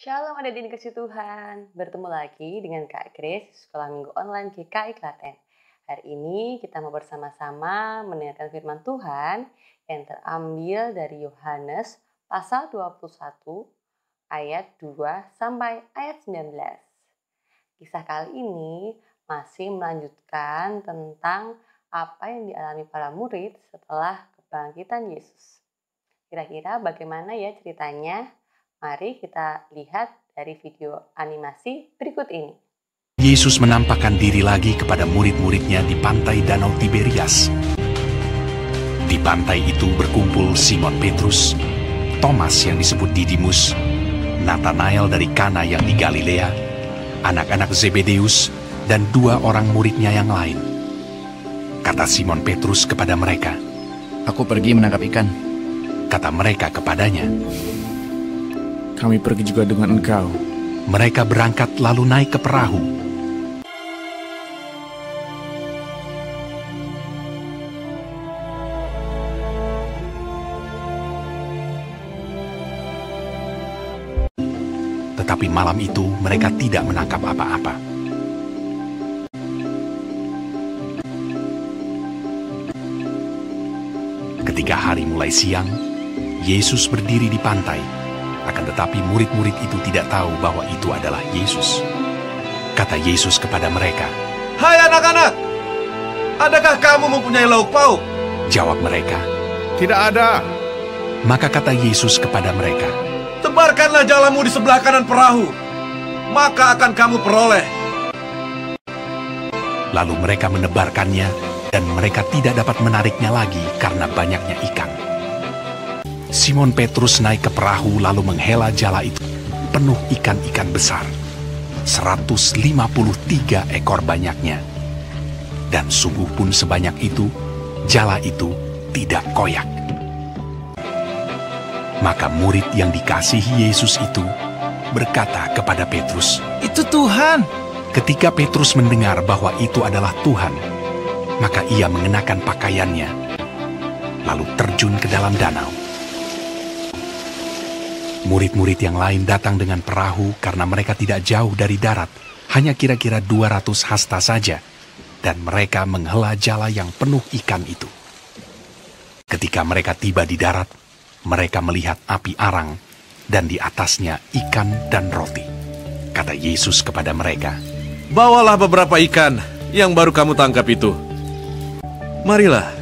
Shalom adik dan kasih Tuhan. Bertemu lagi dengan Kak Grace di Sekolah Minggu Online GKI Klaten. Hari ini kita mau bersama-sama mendengarkan firman Tuhan yang terambil dari Yohanes pasal 21 ayat 2 sampai ayat 19. Kisah kali ini masih melanjutkan tentang apa yang dialami para murid setelah kebangkitan Yesus. Kira-kira bagaimana ya ceritanya? Mari kita lihat dari video animasi berikut ini. Yesus menampakkan diri lagi kepada murid-muridnya di pantai Danau Tiberias. Di pantai itu berkumpul Simon Petrus, Thomas yang disebut Didimus, Nathanael dari Kana yang di Galilea, anak-anak Zebedeus, dan 2 orang muridnya yang lain. Kata Simon Petrus kepada mereka, "Aku pergi menangkap ikan." Kata mereka kepadanya, "Kami pergi juga dengan engkau." mereka berangkat lalu naik ke perahu. Tetapi malam itu mereka tidak menangkap apa-apa. Ketika hari mulai siang, Yesus berdiri di pantai. Akan tetapi murid-murid itu tidak tahu bahwa itu adalah Yesus. Kata Yesus kepada mereka, "Hai anak-anak, adakah kamu mempunyai lauk pauk?" Jawab mereka. "Tidak ada." Maka kata Yesus kepada mereka, "Tebarkanlah jalamu di sebelah kanan perahu, maka akan kamu peroleh." Lalu mereka menebarkannya, dan mereka tidak dapat menariknya lagi karena banyaknya ikan. Simon Petrus naik ke perahu lalu menghela jala itu, penuh ikan-ikan besar, 153 ekor banyaknya. Dan sungguh pun sebanyak itu, jala itu tidak koyak. Maka murid yang dikasihi Yesus itu berkata kepada Petrus, "Itu Tuhan." Ketika Petrus mendengar bahwa itu adalah Tuhan, maka ia mengenakan pakaiannya, lalu terjun ke dalam danau. Murid-murid yang lain datang dengan perahu karena mereka tidak jauh dari darat, hanya kira-kira 200 hasta saja, dan mereka menghela jala yang penuh ikan itu. Ketika mereka tiba di darat, mereka melihat api arang, dan di atasnya ikan dan roti. Kata Yesus kepada mereka, "Bawalah beberapa ikan yang baru kamu tangkap itu. Marilah,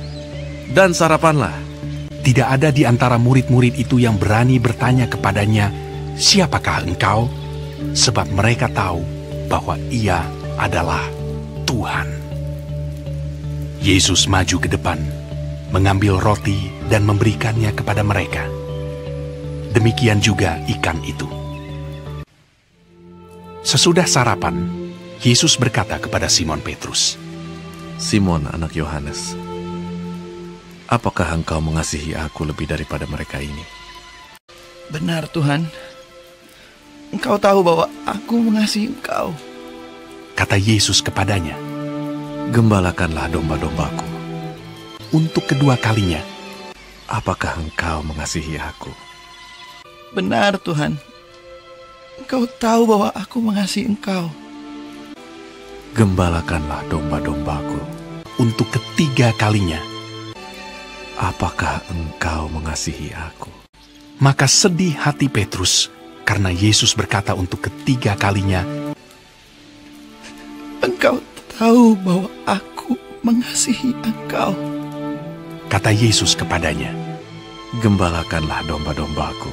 dan sarapanlah." Tidak ada di antara murid-murid itu yang berani bertanya kepadanya, "Siapakah engkau?" Sebab mereka tahu bahwa ia adalah Tuhan. Yesus maju ke depan, mengambil roti dan memberikannya kepada mereka. Demikian juga ikan itu. Sesudah sarapan, Yesus berkata kepada Simon Petrus, "Simon anak Yohanes, apakah engkau mengasihi aku lebih daripada mereka ini?" "Benar Tuhan, Engkau tahu bahwa aku mengasihi Engkau." Kata Yesus kepadanya, "Gembalakanlah domba-dombaku." untuk kedua kalinya, Apakah engkau mengasihi aku? "Benar Tuhan, Engkau tahu bahwa aku mengasihi Engkau." Gembalakanlah domba-dombaku. untuk ketiga kalinya. Apakah engkau mengasihi aku? Maka sedih hati Petrus karena Yesus berkata untuk ketiga kalinya, "Engkau tahu bahwa aku mengasihi Engkau." kata Yesus kepadanya, Gembalakanlah domba-dombaku.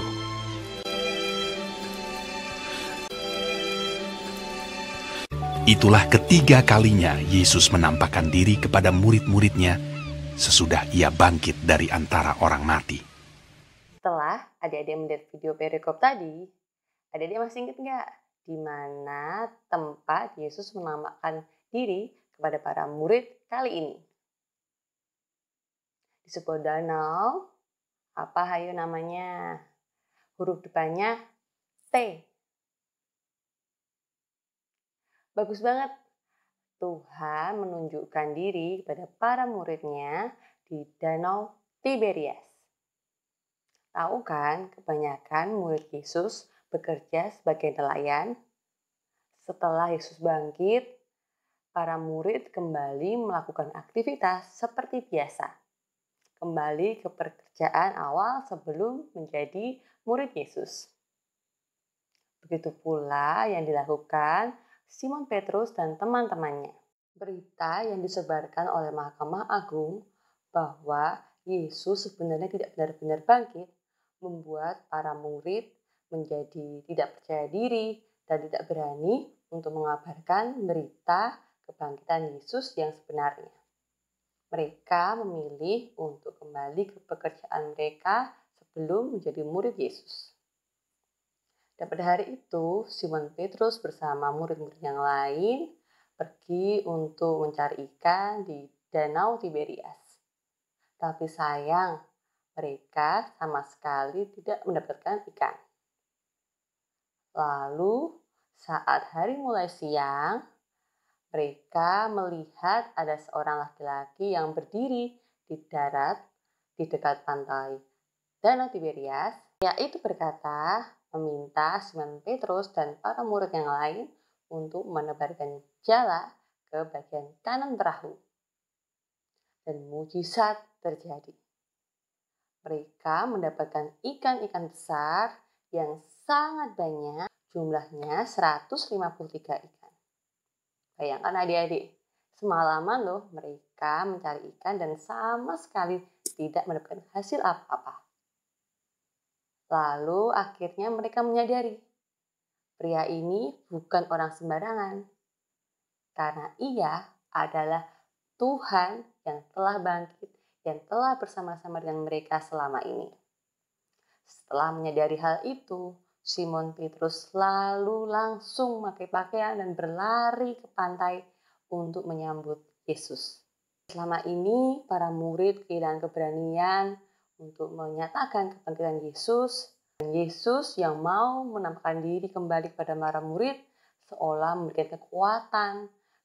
Itulah ketiga kalinya Yesus menampakkan diri kepada murid-muridnya sesudah ia bangkit dari antara orang mati. Setelah adik-adik melihat video perikop tadi, adik-adik masih ingat nggak di mana tempat Yesus menampakkan diri kepada para murid kali ini? Di sebuah danau, apa hayo namanya? Huruf depannya T. Bagus banget. Tuhan menunjukkan diri kepada para muridnya di Danau Tiberias. Tahu kan, kebanyakan murid Yesus bekerja sebagai nelayan. Setelah Yesus bangkit, para murid kembali melakukan aktivitas seperti biasa. Kembali ke pekerjaan awal sebelum menjadi murid Yesus. Begitu pula yang dilakukan Simon Petrus dan teman-temannya. Berita yang disebarkan oleh Mahkamah Agung bahwa Yesus sebenarnya tidak benar-benar bangkit membuat para murid menjadi tidak percaya diri dan tidak berani untuk mengabarkan berita kebangkitan Yesus yang sebenarnya. Mereka memilih untuk kembali ke pekerjaan mereka sebelum menjadi murid Yesus. Dan pada hari itu, Simon Petrus bersama murid-murid yang lain pergi untuk mencari ikan di Danau Tiberias. Tapi sayang, mereka sama sekali tidak mendapatkan ikan. Lalu, saat hari mulai siang, mereka melihat ada seorang laki-laki yang berdiri di darat di dekat pantai Danau Tiberias, yaitu berkata, meminta Simon Petrus dan para murid yang lain untuk menebarkan jala ke bagian kanan perahu. Dan mujizat terjadi. Mereka mendapatkan ikan-ikan besar yang sangat banyak, jumlahnya 153 ikan. Bayangkan adik-adik, semalaman loh mereka mencari ikan dan sama sekali tidak mendapatkan hasil apa-apa. Lalu akhirnya mereka menyadari, pria ini bukan orang sembarangan, karena ia adalah Tuhan yang telah bangkit, yang telah bersama-sama dengan mereka selama ini. Setelah menyadari hal itu, Simon Petrus lalu langsung memakai pakaian dan berlari ke pantai untuk menyambut Yesus. Selama ini, para murid kehilangan keberanian untuk menyatakan kebangkitan Yesus. Dan Yesus yang mau menampakkan diri kembali kepada para murid seolah memberikan kekuatan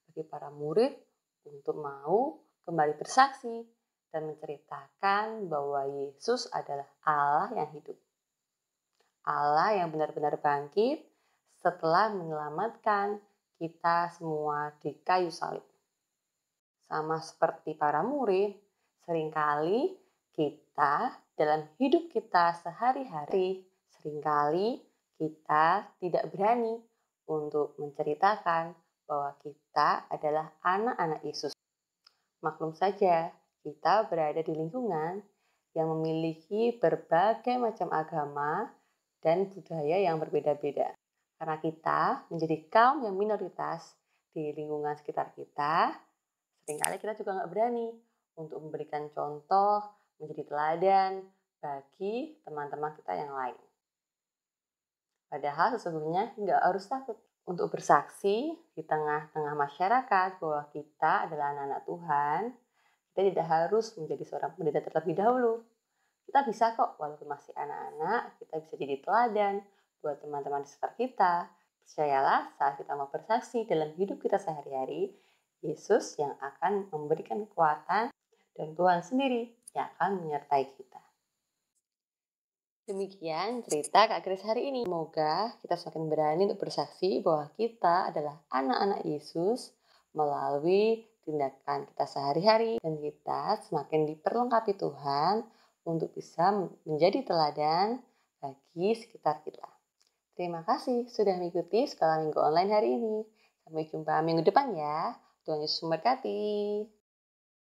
bagi para murid untuk mau kembali bersaksi dan menceritakan bahwa Yesus adalah Allah yang hidup. Allah yang benar-benar bangkit setelah menyelamatkan kita semua di kayu salib. Sama seperti para murid, seringkali kita dalam hidup kita sehari-hari, seringkali kita tidak berani untuk menceritakan bahwa kita adalah anak-anak Yesus. Maklum saja, kita berada di lingkungan yang memiliki berbagai macam agama dan budaya yang berbeda-beda. Karena kita menjadi kaum yang minoritas di lingkungan sekitar kita, seringkali kita juga nggak berani untuk memberikan contoh, menjadi teladan bagi teman-teman kita yang lain. Padahal sesungguhnya nggak harus takut untuk bersaksi di tengah-tengah masyarakat bahwa kita adalah anak-anak Tuhan. Kita tidak harus menjadi seorang pendeta terlebih dahulu. Kita bisa kok, walaupun masih anak-anak, kita bisa jadi teladan buat teman-teman di sekitar kita. Percayalah, saat kita mau bersaksi dalam hidup kita sehari-hari, Yesus yang akan memberikan kekuatan dan Tuhan sendiri yang akan menyertai kita. Demikian cerita Kak Grace hari ini. Semoga kita semakin berani untuk bersaksi bahwa kita adalah anak-anak Yesus melalui tindakan kita sehari-hari dan kita semakin diperlengkapi Tuhan untuk bisa menjadi teladan bagi sekitar kita. Terima kasih sudah mengikuti Sekolah Minggu Online hari ini. Sampai jumpa minggu depan ya. Tuhan Yesus memberkati.